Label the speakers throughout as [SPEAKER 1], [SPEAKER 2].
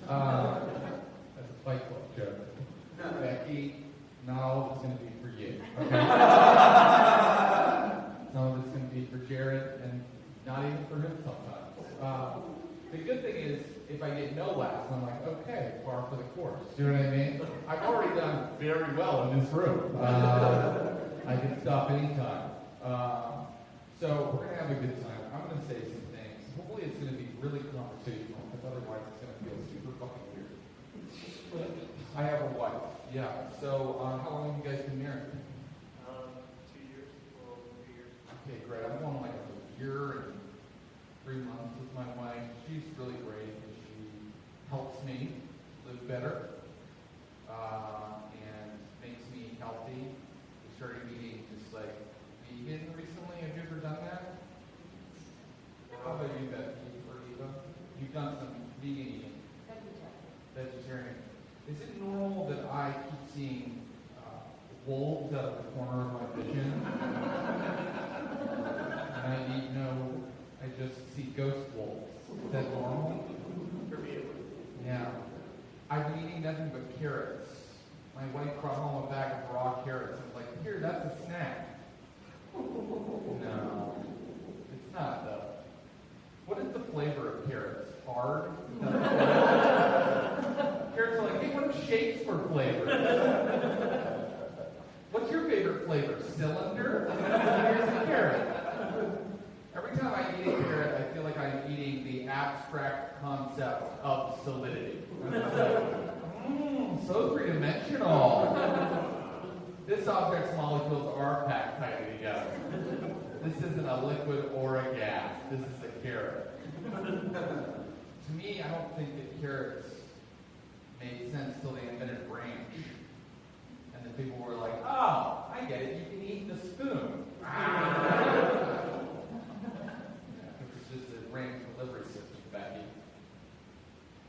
[SPEAKER 1] That's a Fight Club joke. Becky, not all of it's going to be for you. Okay? Some of it's going to be for Jared, and not even for him sometimes. The good thing is, if I get no laughs, I'm like, okay, par for the course. Do you know what I mean? I've already done very well in this room. I can stop anytime. So we're going to have a good time. I'm going to say some things. Hopefully it's going to be really conversational, because otherwise it's going to feel super fucking weird. I have a wife. Yeah. So how long have you guys been married?
[SPEAKER 2] 2 years. Well, 3 years.
[SPEAKER 1] Okay, great. I'm going like a year and 3 months with my wife. She's really great. She helps me live better and makes me healthy. We started eating just like vegan recently. Have you ever done that? How about you, Becky or Eva? You've done some vegan eating. Vegetarian. Is it normal that I keep seeing wolves out of the corner of my vision? And I just see ghost wolves. Is that normal?
[SPEAKER 2] For me, it
[SPEAKER 1] Yeah. I've been eating nothing but carrots. My wife brought home a bag of raw carrots. I was like, here, that's a snack. No, it's not though. What is the flavor of carrots? Hard? Carrots are like, hey, what are Shakespeare flavors? What's your favorite flavor? Cylinder? Here's a carrot. Every time I eat a carrot, I feel like I'm eating the abstract concept of solidity. So three-dimensional. This object's molecules are packed tightly together. This isn't a liquid or a gas. This is a carrot. To me, I don't think that carrots made sense till they invented ranch. And the people were like, oh, I get it. You can eat the spoon. It's just a ranch delivery system, Becky.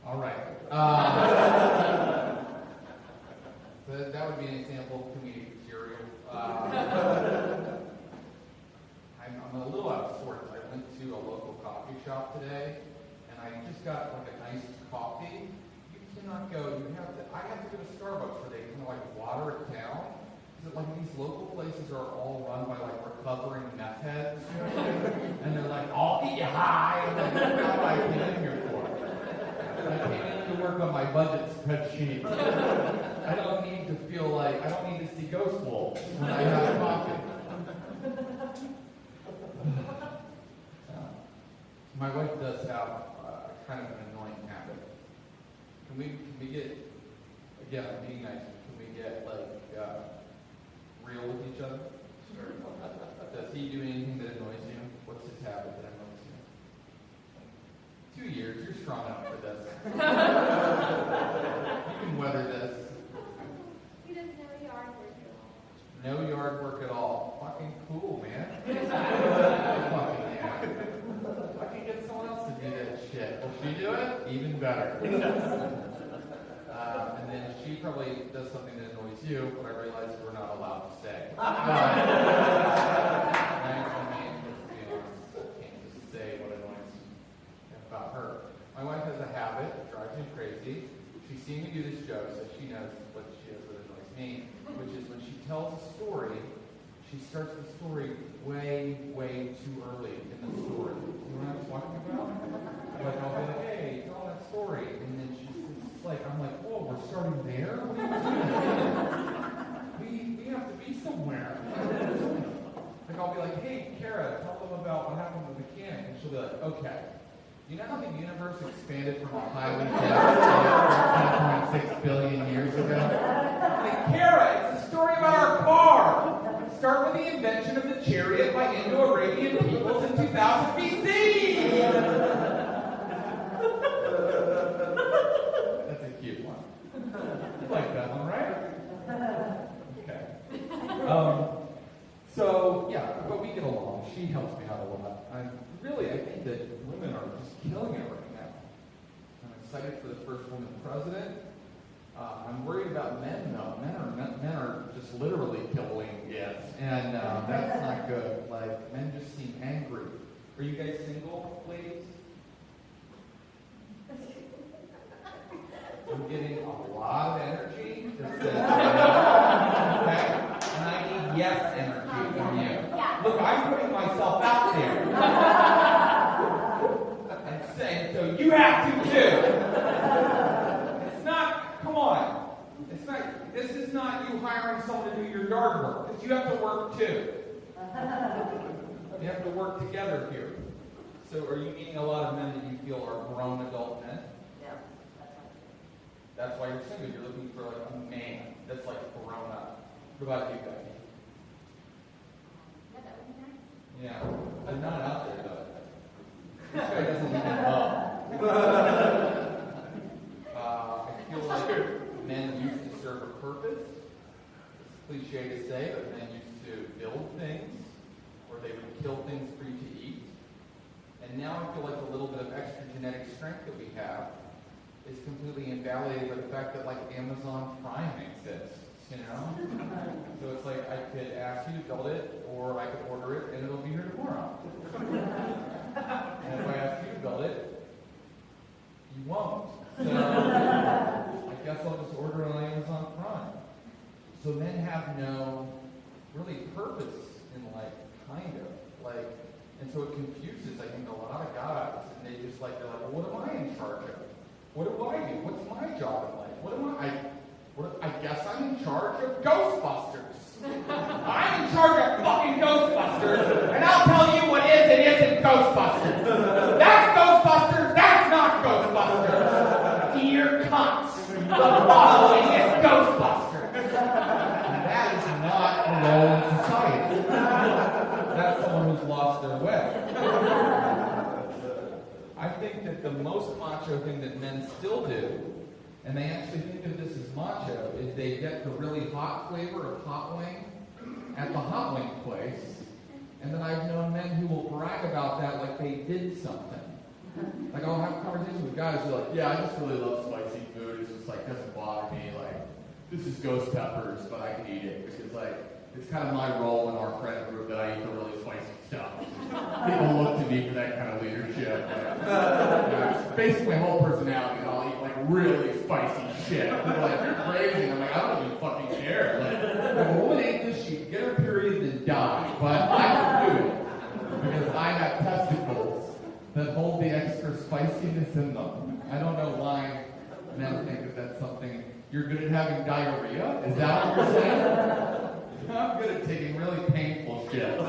[SPEAKER 1] All right. So that would be an example of comedic material. I'm a little out of sorts. I went to a local coffee shop today, and I just got like an iced coffee. You cannot go. I have to go to Starbucks where they kind of like water it down. Because like these local places are all run by like recovering meth heads, and they're like, I'll get you high. And that's not what I came in here for. I came in to work on my budget spreadsheet. I don't need to see ghost wolves when I have coffee. My wife does have kind of an annoying habit. Can we get, again, I'm being nice, can we get real with each other? Sure. Does he do anything that annoys you? What's his habit that annoys you? 2 years, you're strong enough for this. You can weather this.
[SPEAKER 3] He doesn't know yard work at all.
[SPEAKER 1] No yard work at all. Fucking cool, man. Fucking yeah. I can get someone else to do that shit. Will she do it? Even better. And then she probably does something that annoys you, but I realize we're not allowed to say. Can't just say what annoys about her. My wife has a habit that drives me crazy. She's seen me do this joke, so she knows what she does that annoys me, which is when she tells a story, she starts the story way, way too early in the story. You know what I'm talking about? Like, I'll be like, hey, tell that story. And then I'm like, oh, we're starting there? What are you doing? We have to be somewhere. Like, I'll be like, hey, Kara, tell them about what happened with the mechanic. And she'll be like, okay. You know how the universe expanded from a highly dense 10.6 billion years ago? Like, Kara, it's a story about our car. Start with the invention of the chariot by Indo-Arabian peoples in 2000 BC. That's a cute one. You like that one, right? Okay. So, yeah, but we get along. She helps me out a lot. I think that women are just killing it right now. I'm excited for the first woman president. I'm worried about men, though. Men are just literally killing it, and that's not good. Like, men just seem angry. Are you guys single, ladies? you have to too. It's not, come on. It's not, this is not you hiring someone to do your yard work, because you have to work too. You have to work together here. So are you meeting a lot of men that you feel are grown adult men?
[SPEAKER 4] Yeah,
[SPEAKER 1] That's why you're single. You're looking for like a man that's like grown up. What about you, Becky?
[SPEAKER 3] Yeah, that would be nice.
[SPEAKER 1] Yeah, they're not out there though. This guy doesn't even know. I feel like men used to serve a purpose. It's cliche to say, but men used to build things, or they would kill things for you to eat. And now I feel like the little bit of extra genetic strength that we have is completely invalidated by the fact that like Amazon Prime exists, you know? So it's like I could ask you to build it, or I could order it, and it'll be here tomorrow. And if I ask you to build it, you won't. So I guess I'll just order it on Amazon Prime. So men have no really purpose in life, kind of. Like, and so it confuses, I think, a lot of guys. And they're like, well, what am I in charge of? What do I do? What's my job in life? I guess I'm in charge of Ghostbusters. I'm in charge of fucking Ghostbusters, and I'll tell you what is and isn't Ghostbusters. That's Ghostbusters, that's not Ghostbusters. Dear cunts, the following is Ghostbusters. And that is not a role in society. That's someone who's lost their way. I think that the most macho thing that men still do, and they actually think of this as macho, is they get the really hot flavor of hot wing at the hot wing place, and then I've known men who will brag about that like they did something. Like I'll have conversations with guys who are like, yeah, I just really love spicy food. It's just like doesn't bother me. Like this is ghost peppers, but I can eat it because like it's kind of my role in our friend group that I eat the really spicy stuff. People look to me for that kind of leadership. It's basically my whole personality. And I'll eat like really spicy shit. People are like, you're crazy. I'm like, I don't even fucking care. Like, if a woman ate this, she'd get her period and die. But I can do it because I have testicles that hold the extra spiciness in them. I don't know why men think that that's something. You're good at having diarrhea? Is that what you're saying? I'm good at taking really painful shits.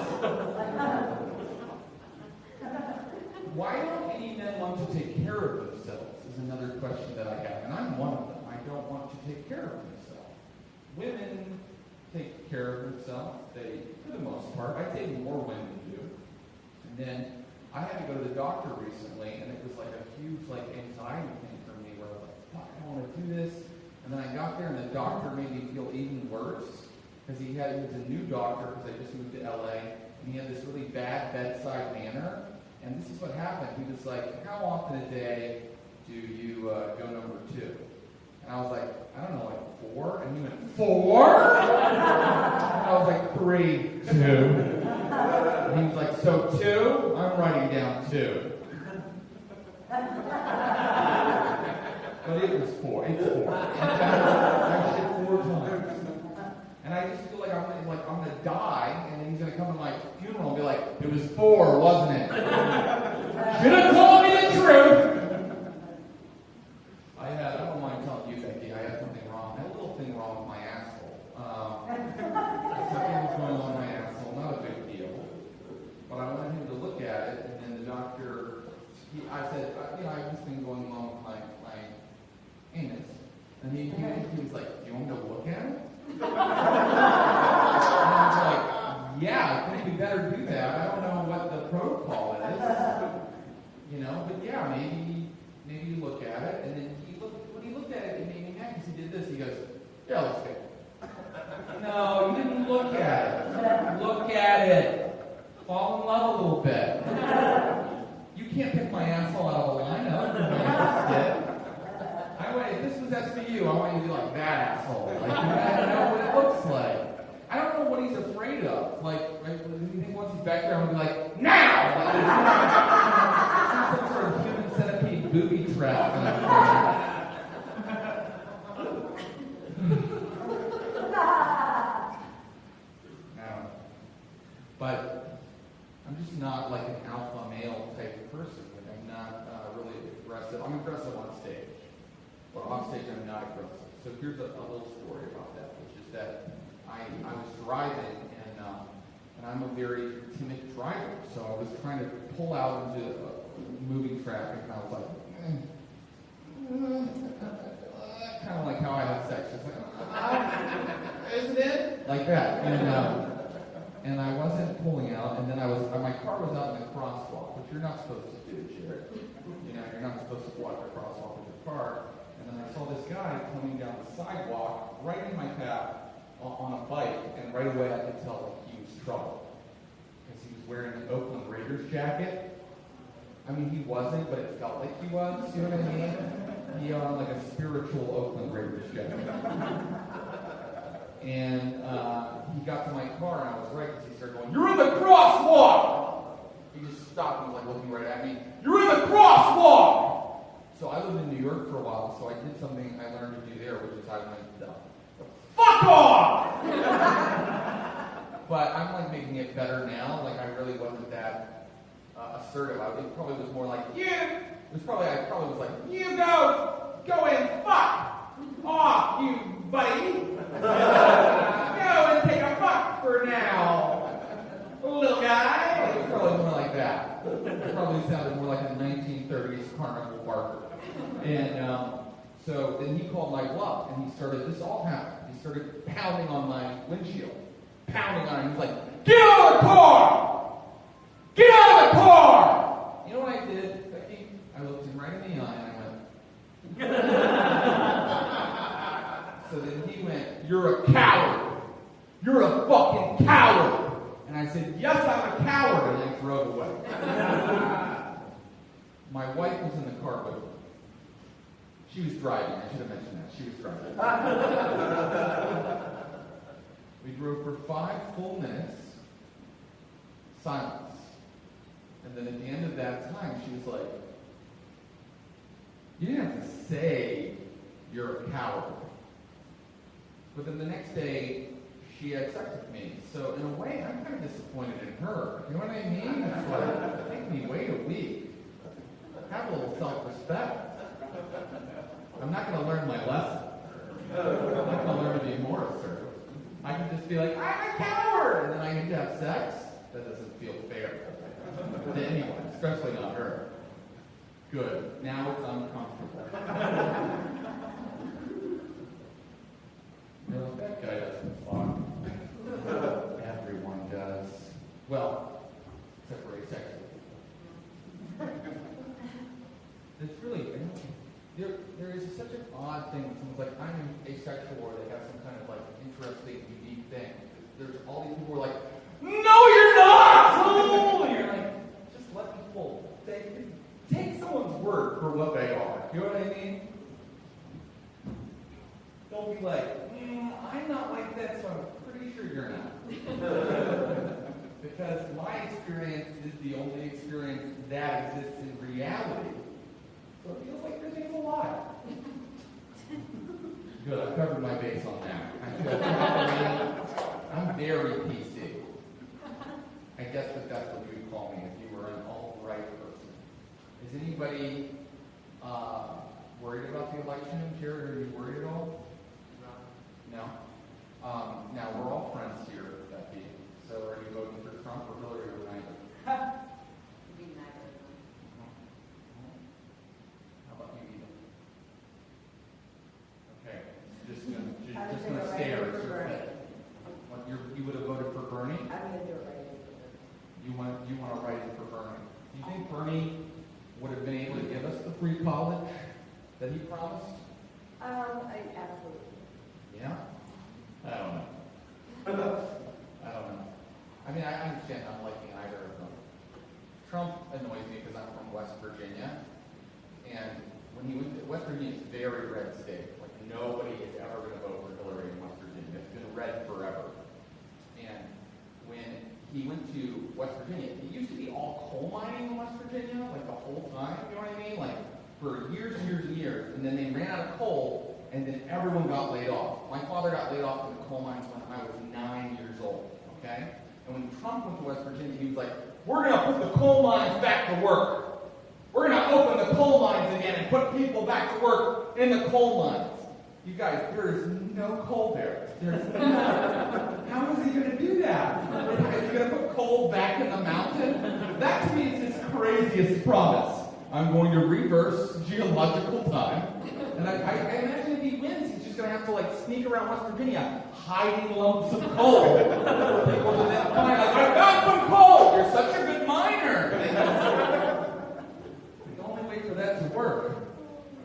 [SPEAKER 1] Why don't any men want to take care of themselves is another question that I have. And I'm one of them. I don't want to take care of themselves. Women take care of themselves. They, for the most part, I'd say more women do. And then I had to go to the doctor recently, and it was like a huge anxiety thing for me where I was like, fuck, I want to do this. And then I got there, and the doctor made me feel even worse. Because he was a new doctor, because I just moved to LA, and he had this really bad bedside manner. And this is what happened. He was like, how often a day do you go number 2? And I was like, I don't know, like 4? And he went, 4? And I was like, 3, 2. And he was like, so 2? I'm writing down 2. But it was 4. It's 4. I shit 4 times. And I just feel like I'm gonna die, and then he's gonna come to my funeral and be like, it was 4, wasn't it? Should have told me the truth. I don't mind telling you, Becky, I had something wrong. I had a little thing wrong with my asshole. Something was going on with my asshole, not a big deal. But I wanted him to look at it, and then the doctor, I said, I have this thing going on with my anus. And he was like, do you want me to look at it? And I was like, yeah, I think we better do that. I don't know what the protocol is, but yeah, maybe you look at it, and then when he looked at it, it made me mad because he did this. He goes, yeah, let's go. No, you didn't look at it. Look at it. Fall in love a little bit. You can't pick my asshole out of a lineup. If this was SVU, I want you to be like that asshole. Like, I don't know what it looks like. I don't know what he's afraid of. Like, do you think once he's back there, I'm gonna be like, now! Like, some sort of human centipede booby trap. No. But I'm just not like an alpha male type of person. Like, I'm not really aggressive. I'm aggressive on stage, but off stage I'm not aggressive. So here's a little story about that, which is that I was driving, and I'm a very timid driver, so I was trying to pull out into moving traffic, and I was like, kind of like how I have sex, just like, isn't it? Like that, and I wasn't pulling out, and then my car was out in the crosswalk, which you're not supposed to do, Jared. You're not supposed to walk the crosswalk with your car. And then I saw this guy coming down the sidewalk right in my path on a bike, and right away I could tell like he was trouble. Because he was wearing an Oakland Raiders jacket. I mean, he wasn't, but it felt like he was. You know what I mean? He had like a spiritual Oakland Raiders jacket. And he got to my car, and I was right, because he started going, "You're in the crosswalk!" He just stopped and was like looking right at me. "You're in the crosswalk!" So I lived in New York for a while, so I did something I learned to do there, which is I went, "Fuck off!" But I'm like making it better now. Like I really wasn't that assertive. It probably was more like, I probably was like, "You go and fuck off, you buddy. Go and take a fuck for now, little guy." It was probably more like that. It probably sounded more like a 1930s Carnival Barker. And so then he called my bluff, and this all happened. He started pounding on my windshield. Pounding on it. He was like, "Get out of the car! Get out of the car!" You know what I did, Becky? I looked him right in the eye, and I went, So then he went, "You're a coward. You're a fucking coward." And I said, "Yes, I'm a coward," and I drove away. My wife was in the car with me. She was driving. I should have mentioned that. She was driving. We drove for 5 full minutes. Silence. And then at the end of that time, she was like, "You didn't have to say you're a coward." But then the next day, she had sex with me. So in a way, I'm kind of disappointed in her. You know what I mean? It's like, make me wait a week. Have a little self-respect. I'm not going to learn my lesson. I'm not going to learn to be more assertive. I can just be like, "I'm a coward," and then I get to have sex. That doesn't feel fair to anyone, especially not her. Good. Now it's uncomfortable. No, that guy doesn't fuck. Everyone does. Well, except for asexual. It's really, there is such an odd thing when someone's like, "I'm asexual," or they have some kind of like interesting, unique thing. There's all these people who are like, "No, you're not!" And you're like, just let people take someone's word for what they are. You know what I mean? Don't be like, "I'm not like that, so I'm pretty sure you're not." Because my experience is the only experience that exists in reality. So it feels like everything's a lie. Good, I've covered my base on that. I feel I'm very PC. I guess that's what you would call me if you were an alt-right person. Is anybody worried about the election? Jared, are you worried at all? No? Now, we're all friends here, Becky. So are you voting for Trump or Hillary or neither? How about you, Eva? Okay. Just gonna stare at your head. What, you would have voted for Bernie?
[SPEAKER 4] I'm going to do it right now.
[SPEAKER 1] You want to write in for Bernie. Do you think Bernie would have been able to give us the free college that he promised?
[SPEAKER 4] Absolutely.
[SPEAKER 1] Yeah? I don't know. I mean, I understand not liking either of them. Trump annoys me because I'm from West Virginia. And when he went to West Virginia, is a very red state. Like, nobody is ever going to vote for Hillary in West Virginia. It's been red forever. And when he went to West Virginia, it used to be all coal mining in West Virginia, like the whole time, you know what I mean? Like, for years and years and years. And then they ran out of coal, and then everyone got laid off. My father got laid off from the coal mines when I was 9 years old, okay? And when Trump went to West Virginia, he was like, "We're going to put the coal mines back to work. We're going to open the coal mines again and
[SPEAKER 5] and put people back to work in the coal mines. You guys, there is no coal there. How is he going to do that? Is he going to put coal back in the mountain? That to me is his craziest promise. I'm going to reverse geological time. And I imagine if he wins, he's just going to have to like sneak around West Virginia hiding lumps of coal. People will then find like, I found some coal! You're such a good miner! We can only wait for that to work.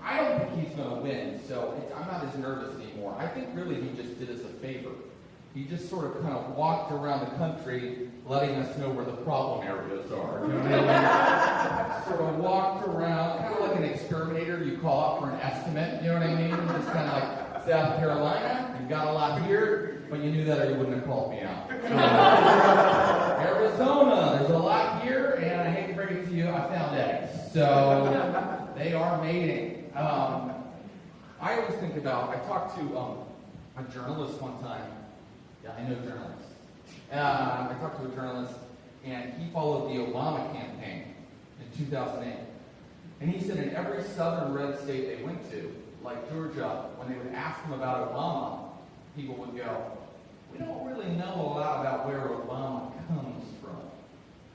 [SPEAKER 5] I don't think he's going to win, so I'm not as nervous anymore. I think really he just did us a favor. He just sort of kind of walked around the country letting us know where the problem areas are. You know what I mean? Sort of walked around, kind of like an exterminator. You call out for an estimate, you know what I mean? Just kind of like South Carolina, you got a lot here, but you knew that or you wouldn't have called me out. Arizona, there's a lot here, and I hate to break it to you, I found eggs. So they are mating. I always think about, I talked to a journalist one time. Yeah, I know journalists. I talked to a journalist, and he followed the Obama campaign in 2008. And he said in every southern red state they went to, like Georgia, when they would ask him about Obama, people would go, we don't really know a lot about where Obama comes from.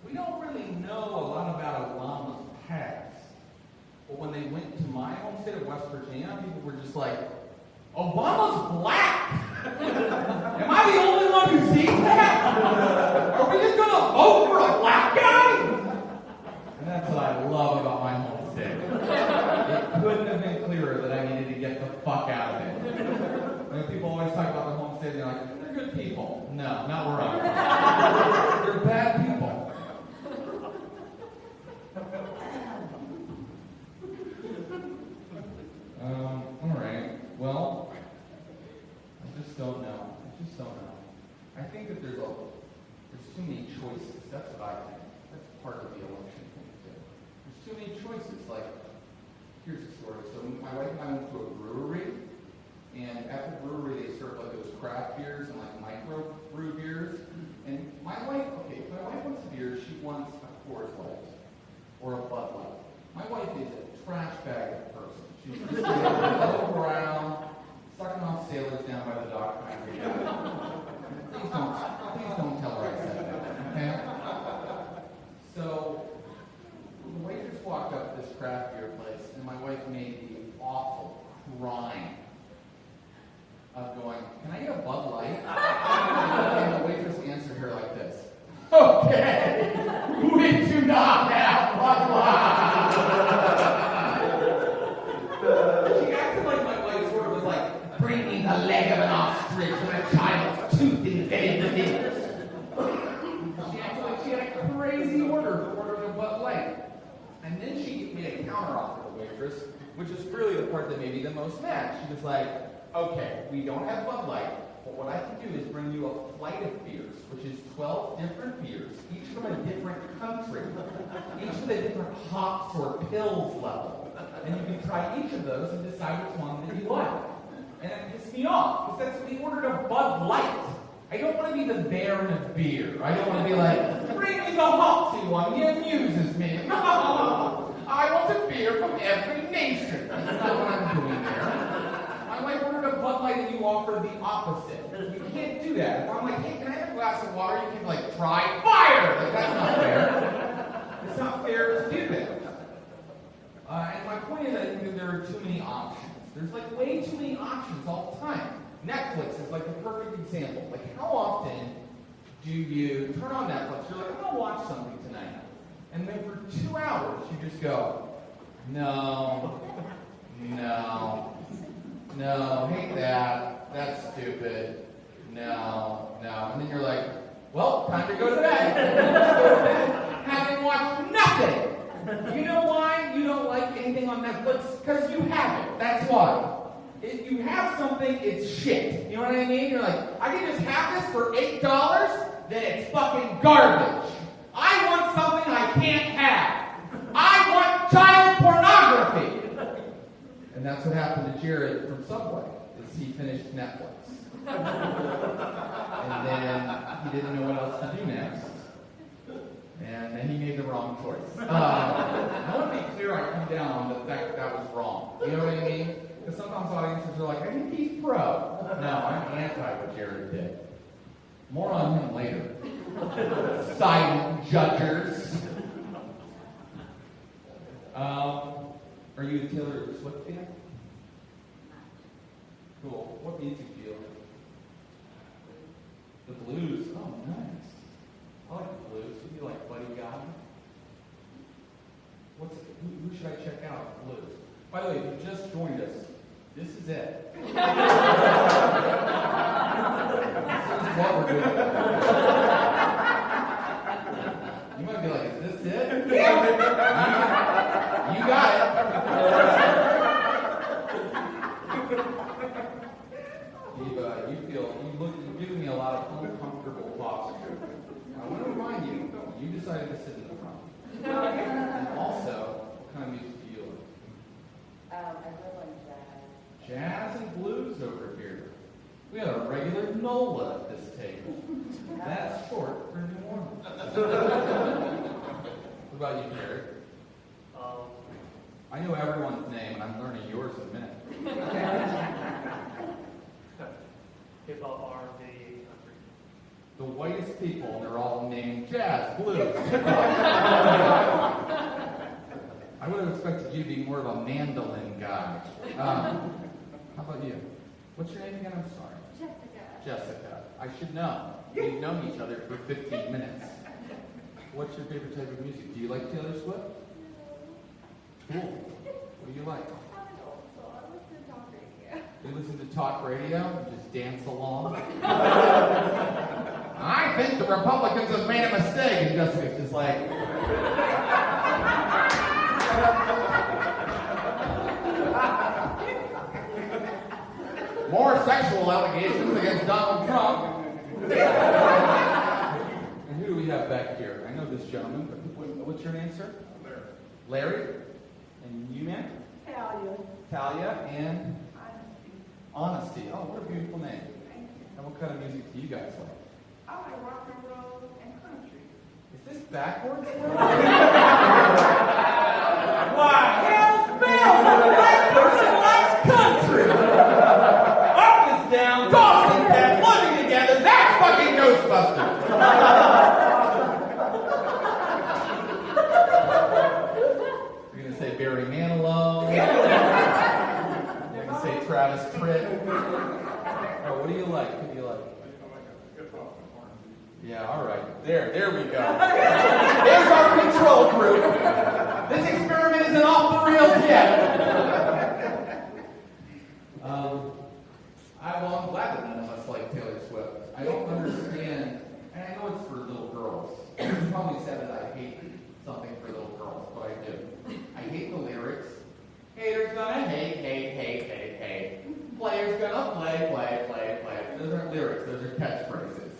[SPEAKER 5] We don't really know a lot about Obama's past. But when they went to my home state of West Virginia, people were just like, Obama's black! Am I the only one who sees that? Are we just going to vote for a black guy? And that's what I love about my home state. It couldn't have been clearer that I needed to get the fuck out of it. When people always talk about their home state, they're like, they're good people. No, not where I'm from. They're bad people. Alright, well, I just don't know. I think that there's too many choices. That's what I think. That's part of the election thing, too. There's too many choices. Like, here's the story. So my wife and I went to a brewery, and at the brewery they serve like those craft beers and like micro brew beers. And my wife wants a beer, she wants a Coors Light or a Bud Light. My wife is a trash bag of person. She's just going around, sucking off sailors down by the dock. Please don't tell her I said that, okay? So, the waitress walked up to this craft beer place, and my wife made the awful crime of going, can I get a Bud Light? And the waitress answered her like this, okay, we do not have Bud Light. She acted like my wife sort of was like, bring me the leg of an ostrich with a child's tooth embedded within it. She acted like she had a crazy order for ordering a Bud Light. And then she made a counteroffer to the waitress, which is really the part that made me the most mad. She was like, okay, we don't have Bud Light, but what I can do is bring you a flight of beers, which is 12 different beers, each from a different country, each with a different hops or pills level. And you can try each of those and decide which one that you like. And it pissed me off, because that's what we ordered a Bud Light. I don't want to be the Baron of beer. I don't want to be like, bring me the hoppsy one, he amuses me. I want a beer from every nation. That's not what I'm doing there. My wife ordered a Bud Light and you offered the opposite. You can't do that. If I'm like, hey, can I have a glass of water? You can like, try fire! Like, that's not fair. It's not fair to do that. And my point is, I think that there are too many options. There's like way too many options all the time. Netflix is like the perfect example. Like, how often do you turn on Netflix? You're like, I'm going to watch something tonight. And then for 2 hours, you just go, no, hate that. That's stupid. No. And then you're like, well, time to go to bed. Having watched nothing. You know why you don't like anything on Netflix? Because you have it. That's why. If you have something, it's shit. You know what I mean? You're like, I can just have this for $8, then it's fucking garbage. I want something I can't have. I want child pornography. And that's what happened to Jared from Subway, is he finished Netflix. And then he didn't know what else to do next.
[SPEAKER 1] And then he made the wrong choice. I want to be clear, I come down on the fact that was wrong. You know what I mean? Because sometimes audiences are like, I think he's pro. No, I'm anti what Jared did. More on him later. Silent judgers. Are you a Taylor Swift fan? Cool. What music do you like? The blues. Oh, nice. I like the blues. Who do you like, Buddy Guy? Who should I check out? Blues. By the way, if you just joined us, this is it. This is what we're doing. You might be like, is this it? You got it. You're giving me a lot of uncomfortable posture. I want to remind you, you decided to sit in the front. And also, what kind of music do you like?
[SPEAKER 4] I really like jazz.
[SPEAKER 1] Jazz and blues over here. We have a regular NOLA at this table. That's short for New Orleans. What about you, Jared? I know everyone's name, and I'm learning yours in a minute.
[SPEAKER 2] Hip hop, R&B, country.
[SPEAKER 1] The whitest people, and they're all named jazz, blues. I would have expected you to be more of a mandolin guy. How about you? What's your name again? I'm sorry.
[SPEAKER 3] Jessica.
[SPEAKER 1] Jessica. I should know. We've known each other for 15 minutes. What's your favorite type of music? Do you like Taylor Swift?
[SPEAKER 3] No.
[SPEAKER 1] Cool. What do you like?
[SPEAKER 3] I'm an old soul. I listen to talk radio.
[SPEAKER 1] You listen to talk radio and just dance along? I think the Republicans have made a mistake. And Jessica's just like... More sexual allegations against Donald Trump. And who do we have back here? I know this gentleman, but what's your name, sir? Larry. Larry? And you, man? Talia and Honesty. Oh, what a beautiful name. And what kind of music do you guys like?
[SPEAKER 4] I like rock and roll and country.
[SPEAKER 1] Is this backwards?
[SPEAKER 5] Why, hell's bells, a black person likes country! Up is down, dogs and cats living together, that's fucking
[SPEAKER 1] Ghostbusters! You're going to say Barry Manilow. You're going to say Travis Tritt. Oh, what do you like? Who do you like? Yeah, all right. There we go. There's our control group. This experiment isn't off the rails yet. I'm glad that none of us like Taylor Swift. I don't understand, and I know it's for little girls. It's probably said that I hate something for little girls, but I do. I hate the lyrics. Haters gonna hate. Players gonna play. Those aren't lyrics, those are catchphrases.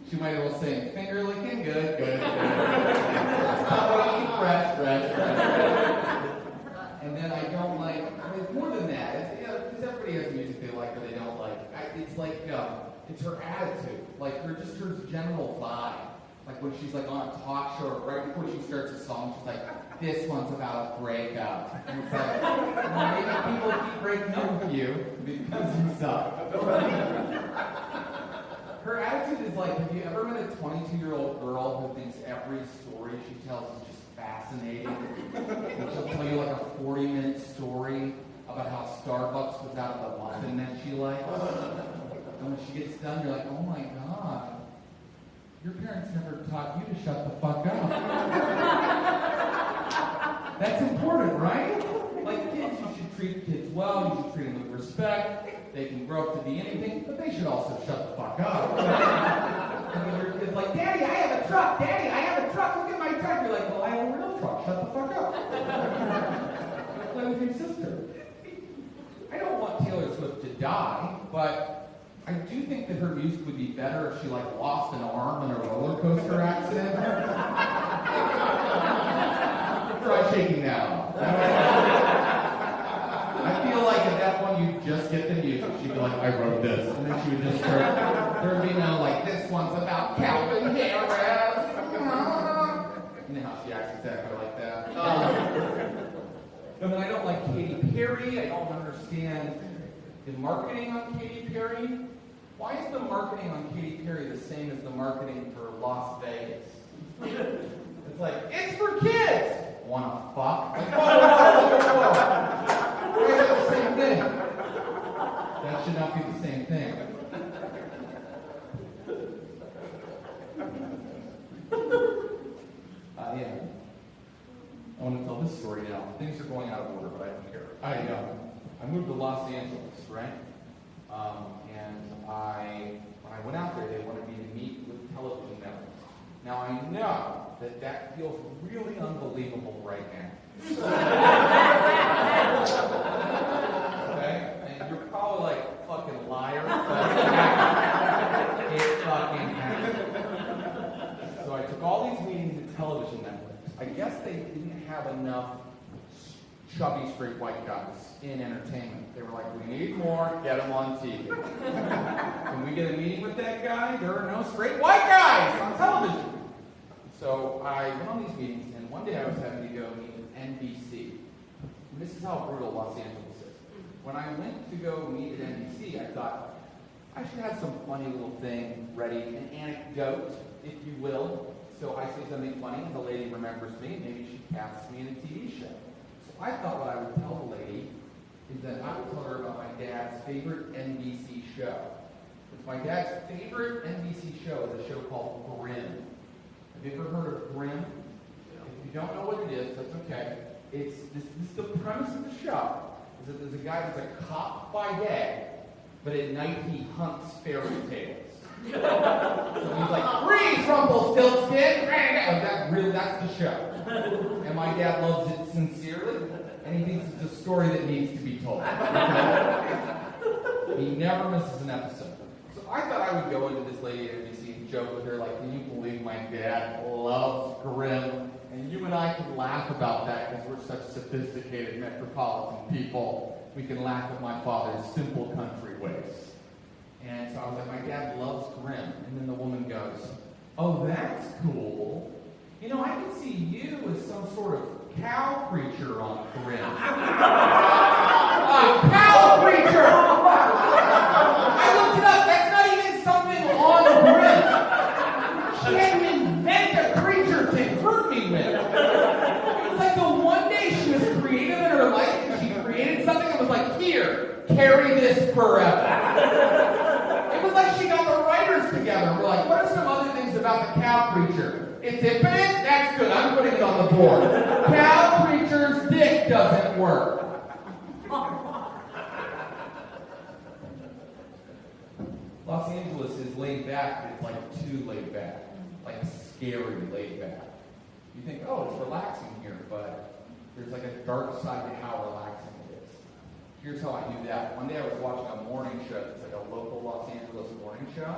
[SPEAKER 1] She might as well sing, finger licking good. Stop eating fresh. And then I don't like, it's more than that. Because everybody has music they like or they don't like. It's like, it's her attitude. Like, her general vibe. Like when she's like on a talk show, right before she starts a song, she's like, this one's about a breakup. And it's like, well, maybe people keep breaking up with you because you suck. Her attitude is like, have you ever met a 22-year-old girl who thinks every story she tells is just fascinating? And she'll tell you like a 40-minute story about how Starbucks was out of the muffin that she likes. And when she gets done, you're like, oh my God. Your parents never taught you to shut the fuck up. That's important, right? Like kids, you should treat kids well, you should treat them with respect. They can grow up to be anything, but they should also shut the fuck up. And when your kid's like, Daddy, I have a truck! Daddy, I have a truck! Look at my truck! You're like, well, I have a real truck. Shut the fuck up. Play with your sister. I don't want Taylor Swift to die, but I do think that her music would be better if she like lost an arm in a roller coaster accident. Try shaking that off. I feel like at that point you'd just get the music. She'd be like, I wrote this. And then she would just start, there would be no like, this one's about Calvin Harris.
[SPEAKER 5] And then I don't like Katy Perry. I don't understand the marketing on Katy Perry. Why is the marketing on Katy Perry the same as the marketing for Las Vegas? It's like, it's for kids! Wanna fuck? Like, whoa. Why is that the same thing? That should not be the same thing. Yeah. I want to tell this story now. Things are going out of order, but I don't care. I moved to Los Angeles, right? And when I went out there, they wanted me to meet with television networks. Now I know that feels really unbelievable right now. Okay? And you're probably like, fucking liar. But it fucking happened. So I took all these meetings at television networks. I guess they didn't have enough chubby straight white guys in entertainment. They were like, we need more, get them on TV. When we get a meeting with that guy, there are no straight white guys on television. So I went on these meetings, and one day I was having to go meet with NBC. And this is how brutal Los Angeles is. When I went to go meet at NBC, I thought, I should have some funny little thing ready, an anecdote, if you will. So I say something funny, and the lady remembers me, and maybe she casts me in a TV show. So I thought what I would tell the lady is that I would tell her about my dad's favorite NBC show. It's my dad's favorite NBC show is a show called Grimm. Have you ever heard of Grimm? If you don't know what it is, that's okay. It's this is the premise of the show. Is that there's a guy that's a cop by day, but at night he hunts fairy tales. So he's like, freeze, Rumpelstiltskin! That's the show. And my dad loves it sincerely, and he thinks it's a story that needs to be told. He never misses an episode. So I thought I would go into this lady at NBC and joke with her, like, can you believe my dad loves Grimm? And you and I can laugh about that because we're such sophisticated metropolitan people. We can laugh at my father's simple country ways. And so I was like, my dad loves Grimm. And then the woman goes, oh, that's cool. You know, I can see you as some sort of cow creature on Grimm. A cow creature! I looked it up. That's not even something on Grimm. She had to invent a creature to hurt me with. It was like the one day she was creative in her life and she created something and was like, here, carry this forever. It was like she got the writers together. We're like, what are some other things about the cow creature? It's infinite? That's good. I'm putting it on the board. Cow creature's dick doesn't work. Los Angeles is laid back, but it's like too laid back. Like scary laid back. You think, oh, it's relaxing here, but there's like a dark side to how relaxing it is. Here's how I knew that. One day I was watching a morning show. It's like a local Los Angeles morning show.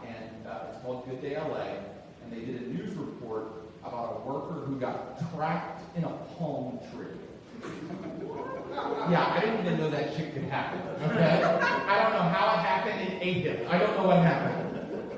[SPEAKER 5] It's called Good Day LA. And they did a news report about a worker who got trapped in a palm tree. Yeah, I didn't even know that shit could happen, okay? I don't know how it happened. It ate him. I don't know what happened.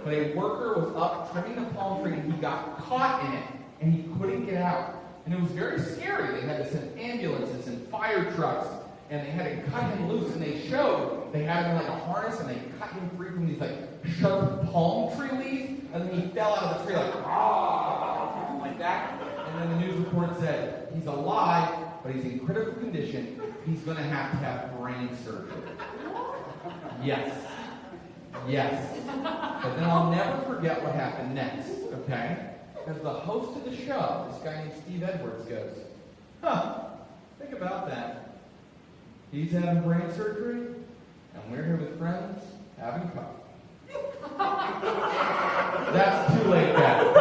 [SPEAKER 5] But a worker was up trimming the palm tree and he got caught in it and he couldn't get out. And it was very scary. They had to send ambulances and fire trucks and they had to cut him loose, and they showed they had him like a harness, and they cut him free from these like sharp palm tree leaves, and then he fell out of the tree like that. And then the news report said he's alive, but he's in critical condition. He's going to have brain surgery. Yes. But then I'll never forget what happened next. Okay, because the host of the show, this guy named Steve Edwards, goes, think about that. He's having brain surgery, and we're here with friends having coffee. That's too laid back.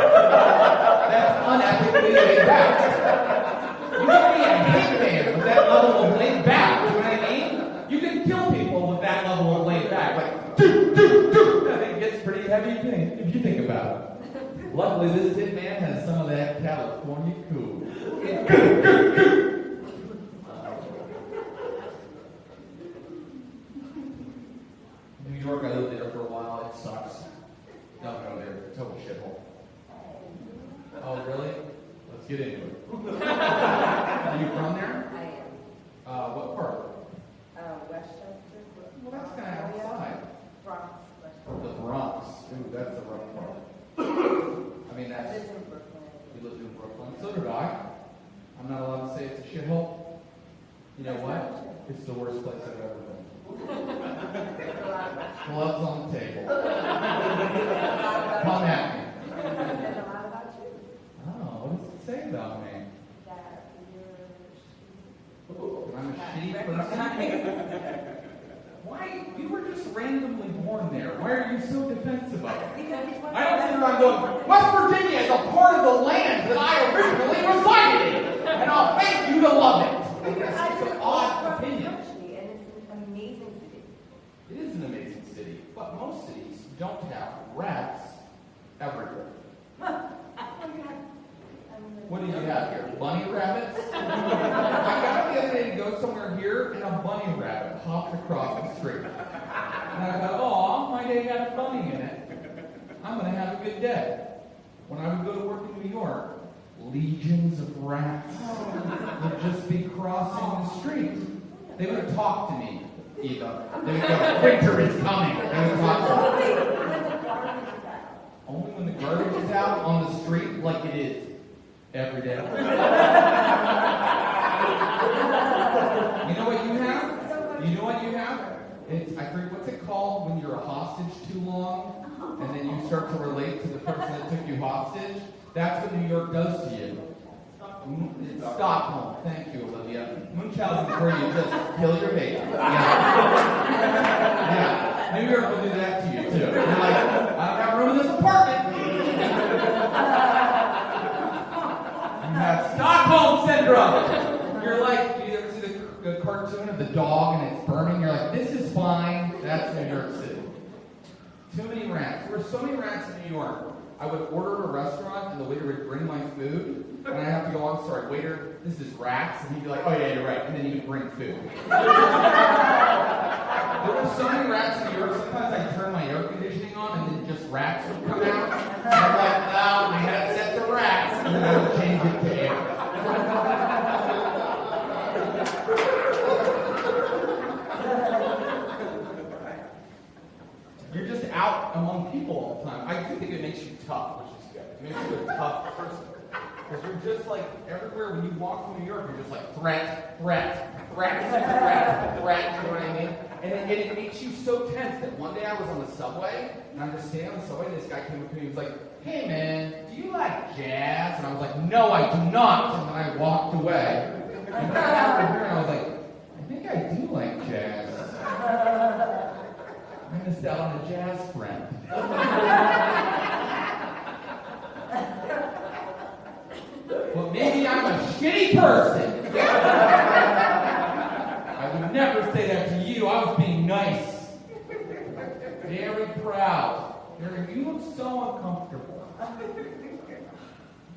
[SPEAKER 5] That's unethically laid back. You can be a hitman with that level of laid back, you know what I mean? You can kill people with that level of laid back. Like, do. It gets pretty heavy if you think about it. Luckily, this hitman has some of that California cool. New York, I lived there for a while. It sucks. Don't go there. Total shithole. Oh, really? Let's get into it. Are you from there?
[SPEAKER 1] You know what? It's the worst place I've ever been. Gloves on the table. Come at me.
[SPEAKER 3] It says a lot about you.
[SPEAKER 1] Oh, what does it say about me?
[SPEAKER 3] That
[SPEAKER 1] I'm a shitty person? Why? You were just randomly born there. Why are you so defensive of it? I don't sit around going, West Virginia is a part of the land that I originally resided in, and I'll thank you to love it. That's just an odd opinion.
[SPEAKER 3] And it's an amazing city.
[SPEAKER 1] It is an amazing city, but most cities don't have rats everywhere. What do you have here? Bunny rabbits? I got up the other day to go somewhere here, and a bunny rabbit hopped across the street. And I thought, oh, my day had a bunny in it. I'm going to have a good day. When I would go to work in New York, legions of rats would just be crossing the street. They would talk to me, Eva. They would go, winter is coming. They would talk to me. Only when the garbage is out on the street, like it is every day. You know what you have? You know what you have? It's, I forget, what's it called when you're a hostage too long, and then you start to relate to the person that took you hostage? That's what New York does to you. It's Stockholm. Thank you, Olivia. Munchausen is where you just kill your baby. Yeah. New York will do that to you, too. You're like, I don't have room in this apartment. You have Stockholm Syndrome. You're like, you ever see the cartoon of the dog and it's burning? You're like, this is fine. That's New York City. Too many rats. There were so many rats in New York. I would order at a restaurant and the waiter would bring my food. And I have to go, I'm sorry, waiter, this is rats. And he'd be like, oh yeah, you're right. And then he would bring food. There were so many rats in New York, sometimes I'd turn my air conditioning on and then just rats would come out. And I'm like, no, we had it set to rats. And then I would change it to air. You're just out among people all the time. I do think it makes you tough, which is good. It makes you a tough person. Because you're just like, everywhere when you walk through New York, you're just like, threat, threat, threat, threat, threat, you know what I mean? And it makes you so tense that one day I was on the subway, and I'm just standing on the subway, and this guy came up to me and was like, hey man, do you like jazz? And I was like, no, I do not. And then I walked away. And then I got over here, and I was like, I think I do like jazz. I missed out on a jazz friend. But maybe I'm a shitty person. I would never say that to you. I was being nice. Very proud. You look so uncomfortable.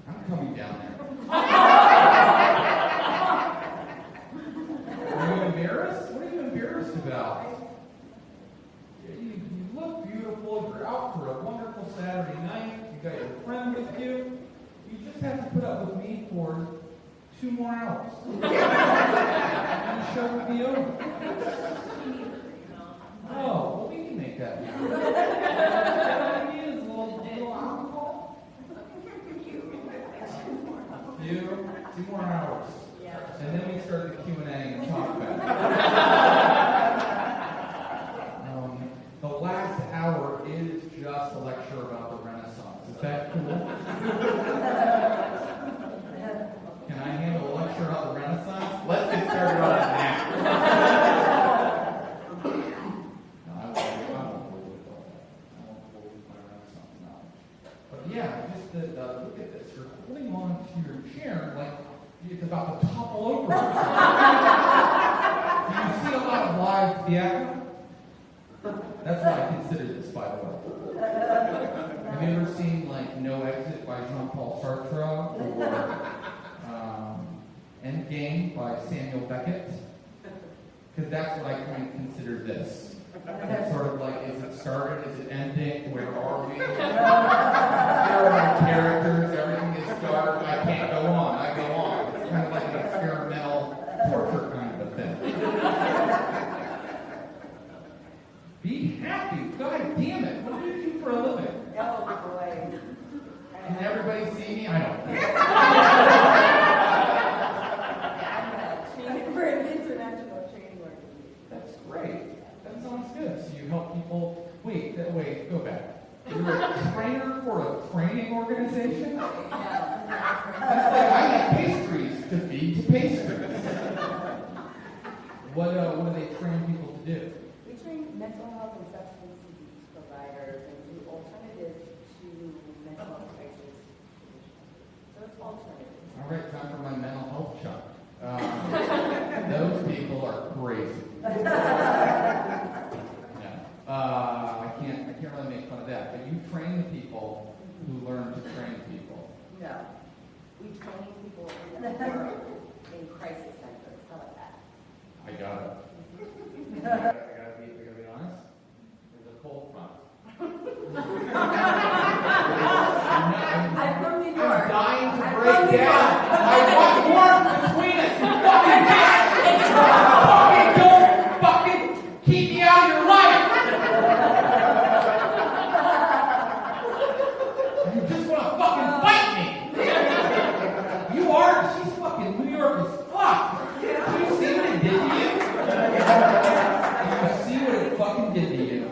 [SPEAKER 1] I'm coming down there. Are you embarrassed? What are you embarrassed about? You look beautiful. You're out for a wonderful Saturday night. You got your friend with you. You just have to put up with me for 2 more hours. And the show will be over. Oh, well, we can make that happen. It is a little alcohol. Two more hours. And then we start the Q&A and talk about it. The last hour is just a lecture about the Renaissance. Is that cool? Can I handle a lecture about the Renaissance? Let's get started on it now. No, I won't bore you with all that. I won't bore you with my Renaissance knowledge. But yeah, just look at this. You're holding on to your chair like it's about to topple over. Do you see a lot of live theater? That's what I consider this, by the way. Have you ever seen, like, No Exit by Jean-Paul Sartre or Endgame by Samuel Beckett? Because that's what I kind of consider this. It's sort of like, is it started? Is it ending? Where are we? Here are my characters. Everything is dark. I can't go on. I go on. It's kind of like an experimental torture kind of a thing. Be happy. God damn it. What do you do for a living?
[SPEAKER 4] Oh, boy.
[SPEAKER 1] Can everybody see me? I don't know.
[SPEAKER 3] For an internet
[SPEAKER 5] organization?
[SPEAKER 3] No.
[SPEAKER 5] That's like I have pastries to feed to pastries. What do they train people to do?
[SPEAKER 3] We train mental health and substance abuse providers and do alternatives to mental health crisis. So it's alternatives.
[SPEAKER 5] All right, time for my mental health check. Those people are crazy. Yeah. I can't really make fun of that. But you train the people who learn to train people.
[SPEAKER 3] No. We train people that work in crisis centers. How about that?
[SPEAKER 5] I got it. I gotta be honest. There's a cold front.
[SPEAKER 3] I'm from New
[SPEAKER 5] I'm
[SPEAKER 3] York.
[SPEAKER 5] dying to
[SPEAKER 3] I'm
[SPEAKER 5] break
[SPEAKER 3] from New
[SPEAKER 5] down.
[SPEAKER 3] York.
[SPEAKER 5] I want warmth between us. You fucking bitch! Fucking don't fucking keep me out of your life. You just want to fucking fight me. You are. She's fucking New York as fuck. Do you see what it did to you? Do you see what it fucking did to you?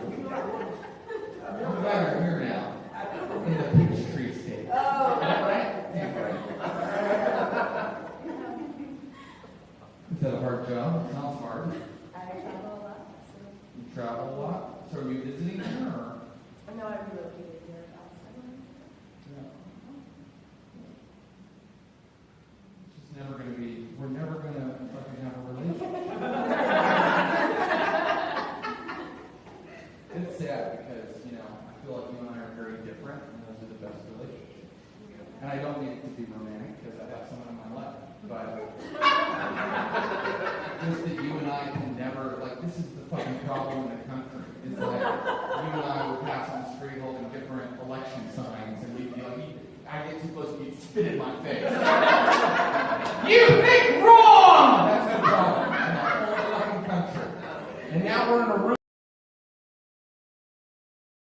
[SPEAKER 5] I'm glad you're here now. In the Peachtree State.
[SPEAKER 3] Oh.
[SPEAKER 5] Right? Yeah, right. Is that a hard job? Sounds hard.
[SPEAKER 3] I travel a lot.
[SPEAKER 5] You travel a lot. So are you visiting here or?
[SPEAKER 3] So, no, I relocated here about 7 months ago.
[SPEAKER 5] It's just never gonna be. We're never gonna fucking have a relationship. It's sad because I feel like you and I are very different, and those are the best relationships. And I don't mean it to be romantic because I have someone in my life, but just that you and I can never, this is the fucking problem in the country. Is that you and I would pass on the street holding different election signs, and we'd be like, I get too close, you'd spit in my face. You think